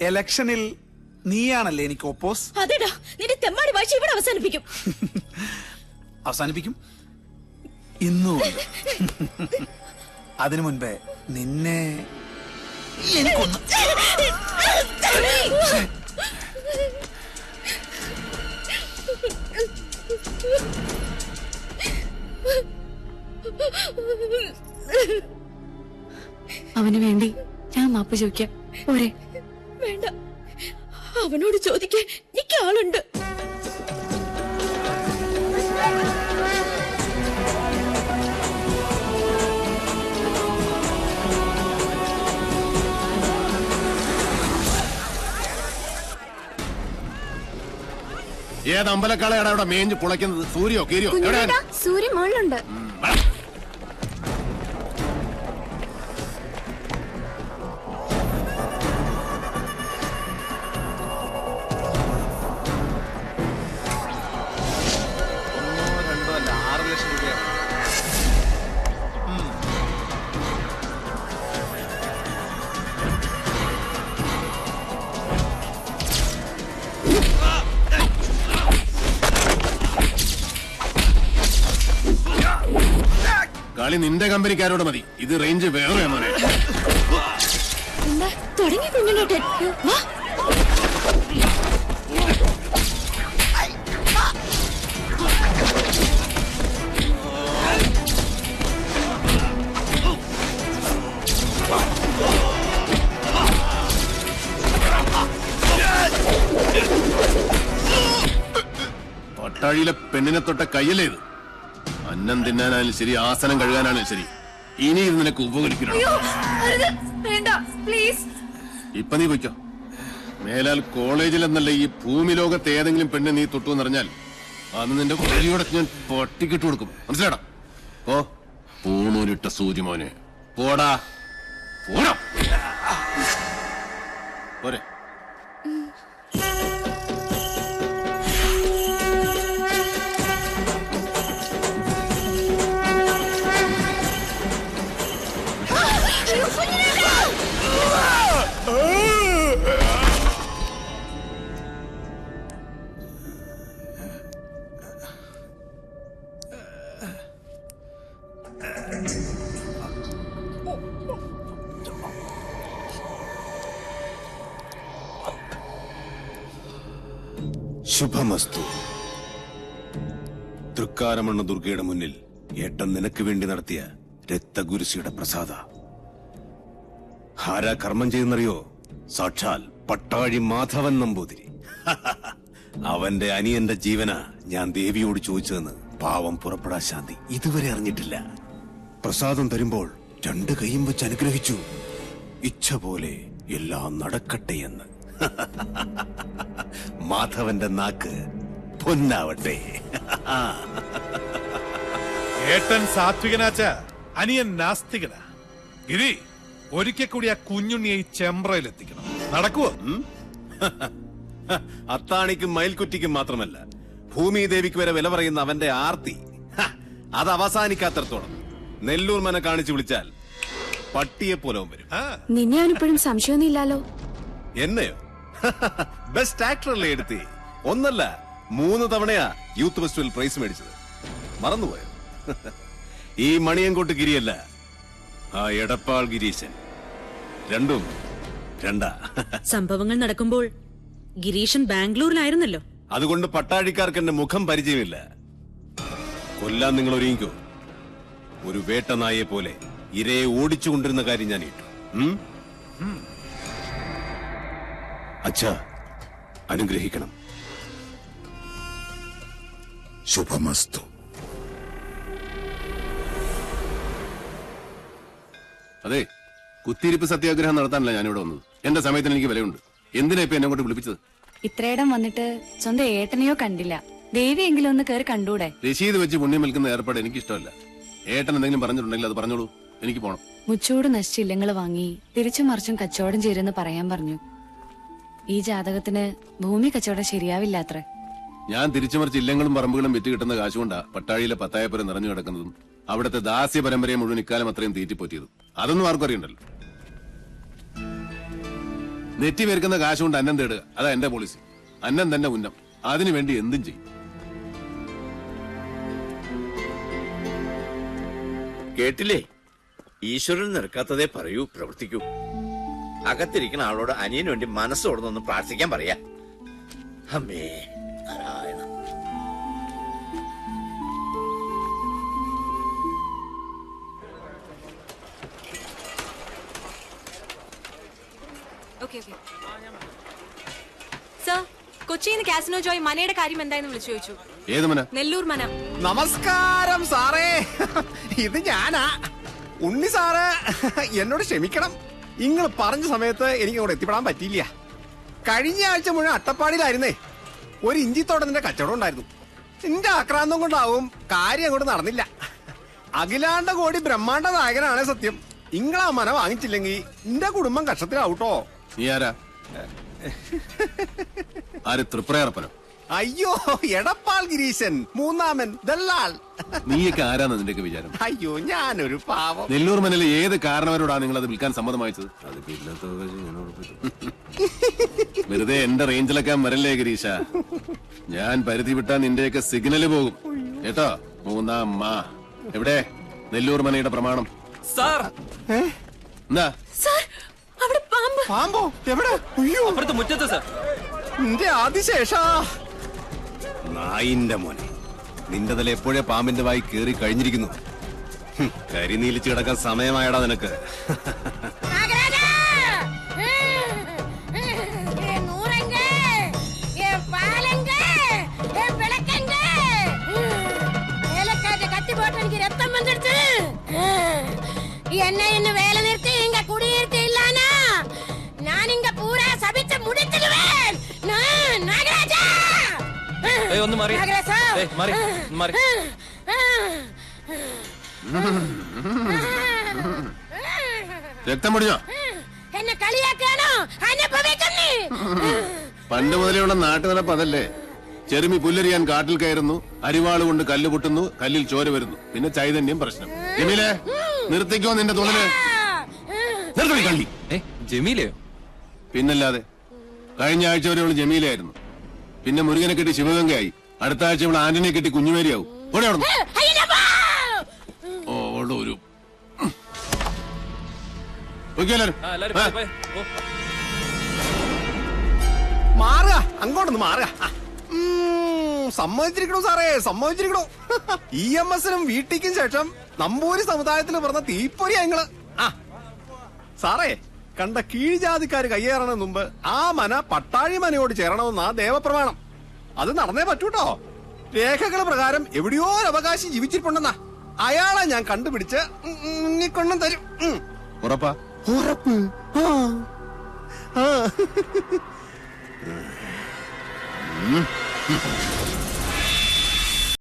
ഇലക്ഷനിൽ നീയാണല്ലേ എനിക്ക് ഒപ്പോസ്? അതെടാ, നിന്റെ തെമ്മാടി വാഴ്ച ഇവിടെ അവസാനിപ്പിക്കും. അവസാനിപ്പിക്കും ഇന്നും. അതിനു മുൻപേ നിന്നെ എനിക്കൊന്ന് അവന് വേണ്ടി ഞാൻ മാപ്പ് ചോദിക്കാം. പോരെ? വേണ്ട, അവനോട് ചോദിക്കാൻ എനിക്ക് ആളുണ്ട്. ഏത് അമ്പലക്കാളയാണ് അവിടെ മേഞ്ഞ് പുളയ്ക്കുന്നത്? സൂര്യോ കീരിയോ? സൂര്യൻ മുകളിലുണ്ട്. കളി നിന്റെ കമ്പനിക്കാരോട് മതി. ഇത് റേഞ്ച് വേറെ മോനെ. എന്താ തുടങ്ങി കുഞ്ഞിലോട്ട്? പട്ടാഴിയിലെ പെണ്ണിനെ തൊട്ട കയ്യല്ലേ ഇത്? അന്നം തിന്നാനാലും ശരി, ആസനം കഴുകാനാലും ശരി, ഇനി ഇത് നിനക്ക് ഉപകരിക്കണം. ഇപ്പൊ നീ പൊയ്ക്കോ. മേലാൽ കോളേജിൽ എന്നല്ല ഈ ഭൂമി ലോകത്ത് ഏതെങ്കിലും പെണ്ണ് നീ തൊട്ടു എന്നറിഞ്ഞാൽ അന്ന് നിന്റെ കൊടിയോടെ ഞാൻ പട്ടിക്കിട്ട് കൊടുക്കും. മനസ്സിലാടാ? ഓ പൂണൂരിട്ട സൂര്യമോനെ, പോടാ പോടാ പോരെ. ശുഭമസ്തു. തൃക്കാരമണ്ണ ദുർഗയുടെ മുന്നിൽ ഏട്ടൻ നിനക്ക് വേണ്ടി നടത്തിയ രക്തഗുരുസിയുടെ പ്രസാദ. ആരാ കർമ്മം ചെയ്യുന്നറിയോ? സാക്ഷാൽ പട്ടാഴി മാധവൻ നമ്പൂതിരി. അവന്റെ അനിയന്റെ ജീവന ഞാൻ ദേവിയോട് ചോദിച്ചതെന്ന് പാവം പുറപ്പെടാ ശാന്തി ഇതുവരെ അറിഞ്ഞിട്ടില്ല. പ്രസാദം തരുമ്പോൾ 2 കൈയും വെച്ച് അനുഗ്രഹിച്ചു. ഇച്ഛ പോലെ എല്ലാം നടക്കട്ടെ എന്ന്. മാധവന്റെ നാക്ക് പൊന്നാവട്ടെ. ഏട്ടൻ സാത്വികനാച്ച, അനിയൻ നാസ്തികനാ. ഗിരി, ഒരിക്കൽ കൂടി ആ കുഞ്ഞുണ്ണിയെ ചെമ്പ്രയിലെത്തിക്കണം. നടക്കുവോ? അത്താണിക്കും മയിൽക്കുറ്റിക്കും മാത്രമല്ല, ഭൂമിദേവിക്ക് വരെ വില പറയുന്ന അവന്റെ ആർത്തി അത് അവസാനിക്കാത്തടത്തോളം നെല്ലൂർ മന കാണിച്ചു വിളിച്ചാൽ പട്ടിയെ പോലെ വരും. നിന്നെ അവനിപ്പോഴും സംശയമൊന്നും ഇല്ലാലോ? എന്നെയോ? ബെസ്റ്റ് ആക്ടറല്ലേ എടുത്തി? ഒന്നല്ല 3 തവണയാ യൂത്ത് ഫെസ്റ്റിവൽ പ്രൈസ് മേടിച്ചത്. മറന്നുപോയോ? ഈ മണിയൻകോട്ട് ഗിരിയല്ല, ആ എടപ്പാൾ ഗിരീശൻ. രണ്ടും രണ്ടാ. സംഭവങ്ങൾ നടക്കുമ്പോൾ ഗിരീഷൻ ബാംഗ്ലൂരിലായിരുന്നല്ലോ. അതുകൊണ്ട് പട്ടാഴിക്കാർക്ക് എന്റെ മുഖം പരിചയമില്ല. കൊല്ലാൻ നിങ്ങൾ ഒരുങ്ങിക്കോ. ഒരു വേട്ടനായെ പോലെ ഇരയെ ഓടിച്ചുകൊണ്ടിരുന്ന കാര്യം ഞാൻ ഇട്ടു. അച്ഛാ, അനുഗ്രഹിക്കണം. ശുഭമസ്തു. അതെ, കുത്തിയിരിപ്പ് സത്യാഗ്രഹം നടത്താനല്ല ഞാനിവിടെ വന്നത്. എന്റെ സമയത്തിന് എനിക്ക് വിലയുണ്ട്. എന്തിനാ ഇപ്പൊ എന്നെ കൊണ്ട് വിളിപ്പിച്ചത്? ഇത്രയിടം വന്നിട്ട് സ്വന്തം ഏട്ടനെയോ കണ്ടില്ല. ദേവിയെങ്കിലും ഒന്ന് കയറി കണ്ടൂടെ? രശീത് വെച്ച് പുണ്യം വിൽക്കുന്ന ഏർപ്പാട് എനിക്ക് ഇഷ്ടമല്ല. ഏട്ടൻ എന്തെങ്കിലും പറഞ്ഞിട്ടുണ്ടെങ്കിൽ അത് പറഞ്ഞോളൂ, എനിക്ക് പോണം. മുച്ചൂട് നശിച്ച ഇല്ലങ്ങൾ വാങ്ങി തിരിച്ചു മറിച്ചും കച്ചവടം ചേരുന്ന് പറയാൻ പറഞ്ഞു. ഈ ജാതകത്തിന് ഭൂമി കച്ചവടം ശരിയാവില്ലാത്രേ. ഞാൻ തിരിച്ചുമറിച്ച് ഇല്ലങ്ങളും പറമ്പുകളും വിറ്റ് കിട്ടുന്ന കാശുകൊണ്ടാ പട്ടാഴിയിലെ പത്തായപ്പുര നിറഞ്ഞു കിടക്കുന്നതും അവിടുത്തെ ദാസ്യ പരമ്പരയെ മുഴുവൻ ഇക്കാലം അത്രയും തീറ്റിപ്പോറ്റിയതും. അതൊന്നും ആർക്കും അറിയണ്ടല്ലോ. നെറ്റി പേർക്കുന്ന കാശ് കൊണ്ട് അന്നം തേടുക, അതാ എന്റെ പോളിസി. അന്നം തന്നെ ഉന്നം, അതിനു വേണ്ടി എന്തും ചെയ്യും. കേട്ടില്ലേ? ഈശ്വരൻ നിൽക്കാത്തതേ പറയൂ, പ്രവർത്തിക്കൂ. അകത്തിരിക്കുന്ന ആളോട് അനിയന് വേണ്ടി മനസ്സോടൊന്ന് പ്രാർത്ഥിക്കാൻ പറയാ. അമ്മേ നാരായണ. സർ, കൊച്ചിയിൽ നിന്ന് കാസിനോ ജോയ് മനയുടെ കാര്യം എന്തായെന്ന് വിളിച്ചു ചോദിച്ചു. ഏത് മന? നെല്ലൂർ മന. നമസ്കാരം സാറേ, ഇത് ഞാനാ ഉണ്ണി സാറ്. എന്നോട് ക്ഷമിക്കണം, നിങ്ങൾ പറഞ്ഞ സമയത്ത് എനിക്ക് അങ്ങോട്ട് എത്തിപ്പെടാൻ പറ്റിയില്ല. കഴിഞ്ഞ ആഴ്ച മുഴുവൻ അട്ടപ്പാടിയിലായിരുന്നേ. ഒരു ഇഞ്ചിത്തോട്ടത്തിന്റെ കച്ചവടം ഉണ്ടായിരുന്നു. എന്റെ ആക്രാന്തം കൊണ്ടാവും കാര്യം അങ്ങോട്ട് നടന്നില്ല. അഖിലാണ്ട കോടി ബ്രഹ്മാണ്ട നായകനാണ് സത്യം. ഇങ്ങളാ മന വാങ്ങിച്ചില്ലെങ്കിൽ എന്റെ കുടുംബം കഷ്ടത്തിലാവൂട്ടോ. നീ ആരാ? ആര്? തൃപ്രയാർപ്പനോ? അയ്യോ, എടപ്പാൾ ഗിരീശൻ, മൂന്നാമൻ ദല്ലാൾ. നീയൊക്കെ ആരാന്ന് നിന്റെയൊക്കെ വിചാരം? അയ്യോ, ഞാനൊരു പാവം. നെല്ലൂർ മനയിലെ ഏത് കാരണവരോടാണ് നിങ്ങൾ അത് വിൽക്കാൻ സമ്മതം വായിച്ചത്? വെറുതെ എന്റെ റേഞ്ചിലൊക്കെ വരല്ലേ ഗിരീശ. ഞാൻ പരിധി വിട്ടാ നിന്റെയൊക്കെ സിഗ്നല് പോകും കേട്ടോ. മൂന്നാം മാ എവിടെ? നെല്ലൂർ മനയുടെ പ്രമാണം. സാർ, എന്താ? സർ, അവിടെ പാമ്പ്. പാമ്പോ? എവിടെ? അയ്യോ, അപ്പുറത്ത് മുറ്റത്ത് സാർ. നിന്റെ ആദിശേഷാ. നായിന്റെ മോനെ, നിന്റെ തല എപ്പോഴേ പാമ്പിന്റെ വായി കേറി കഴിഞ്ഞിരിക്കുന്നു. കരിനീലിച്ച് കിടക്കാൻ സമയമായടാ നിനക്ക്. என்ன என்ன வேலை நிறுத்தி இங்க குடியிருக்க இல்லானா நான் இங்க பூரா சபிச்சு முடிச்சிடுவேன். நாகராஜா, ഒന്ന് മാറി. നാഗരാജാ, മാറി മാറി. രക്തം പൊടിഞ്ഞോ? എന്നെ കളിയാക്കാണോ? അനുഭവിക്കുന്നേ. പണ്ട് മുതലുള്ള നാട്ടു നടപ്പ് അതല്ലേ. ചെറുമി പുല്ലരിയാൻ കാട്ടിൽ കയറുന്നു, അരിവാള് കൊണ്ട് കല്ല് പൊട്ടുന്നു, കല്ലിൽ ചോര വരുന്നു, പിന്നെ ചൈതന്യം പ്രശ്നം. ജമീലേ, നിർത്തിക്കോ നിന്റെ തുണല്. നിർത്തി കള്ളി. ജമീലയോ? പിന്നല്ലാതെ. കഴിഞ്ഞ ആഴ്ച വരെ അവള് ജമീലയായിരുന്നു. പിന്നെ മുരുകനെ കെട്ടി ശിവഗംഗയായി. അടുത്ത ആഴ്ച അവൾ ആന്റണിയെ കെട്ടി കുഞ്ഞുമേരിയാവും. ഓടെ അവിടെ ഒരു മാറുക, അങ്ങോട്ടൊന്ന് മാറുക. സമ്മതിച്ചിരിക്കണോ സാറേ, സമ്മതിച്ചിരിക്കണോ. EMS-നും വീട്ടിക്കും ശേഷം നമ്പൂരി സമുദായത്തിൽ പറഞ്ഞ തീപ്പൊരിയാ നിങ്ങള്. സാറേ, കണ്ട കീഴ്ജാതിക്കാര് കയ്യേറണ മുമ്പ് ആ മന പട്ടാഴി മനയോട് ചേരണമെന്നാ ദേവപ്രമാണം. അത് നടന്നേ പറ്റൂട്ടോ. രേഖകൾ പ്രകാരം എവിടെയോ ഒരു അവകാശി ജീവിച്ചിട്ടുണ്ടെന്നാ. അയാളെ ഞാൻ കണ്ടുപിടിച്ച് ഉണ്ണിക്കൊണ്ടും തരും. ഉറപ്പാ? ഉറപ്പ്. ആ